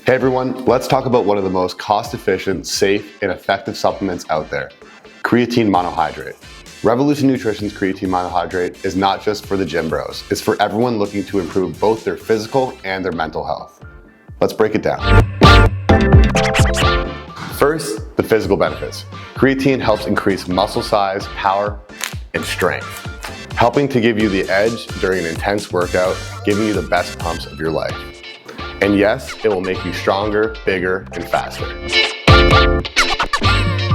Hey everyone, let's talk about one of the most cost-efficient, safe, and effective supplements out there, creatine monohydrate. Revolution Nutrition's creatine monohydrate is not just for the gym bros, it's for everyone looking to improve both their physical and their mental health. Let's break it down. First, the physical benefits. Creatine helps increase muscle size, power, and strength, helping to give you the edge during an intense workout, giving you the best pumps of your life. And yes, it will make you stronger, bigger, and faster.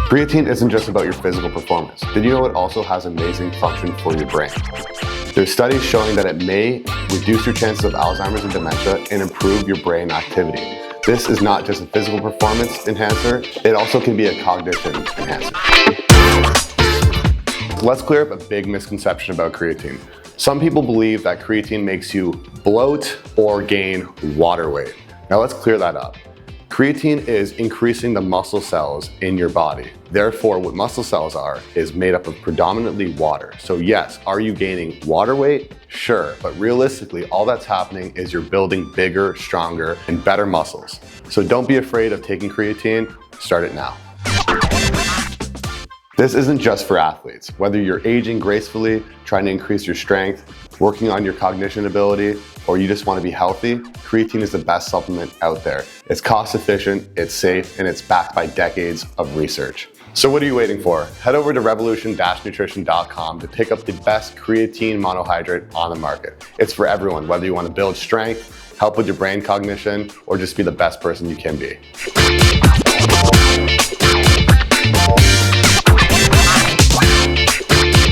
Creatine isn't just about your physical performance. Did you know it also has amazing function for your brain? There's studies showing that it may reduce your chances of Alzheimer's and dementia and improve your brain activity. This is not just a physical performance enhancer, it also can be a cognition enhancer. Let's clear up a big misconception about creatine. Some people believe that creatine makes you bloat or gain water weight. Now let's clear that up. Creatine is increasing the muscle cells in your body. Therefore, what muscle cells are is made up of predominantly water. So yes, are you gaining water weight? Sure, but realistically, all that's happening is you're building bigger, stronger, and better muscles. So don't be afraid of taking creatine, start it now. This isn't just for athletes. Whether you're aging gracefully, trying to increase your strength, working on your cognition ability, or you just want to be healthy, creatine is the best supplement out there. It's cost efficient, it's safe, and it's backed by decades of research. So what are you waiting for? Head over to revolution-nutrition.com to pick up the best creatine monohydrate on the market. It's for everyone, whether you want to build strength, help with your brain cognition, or just be the best person you can be.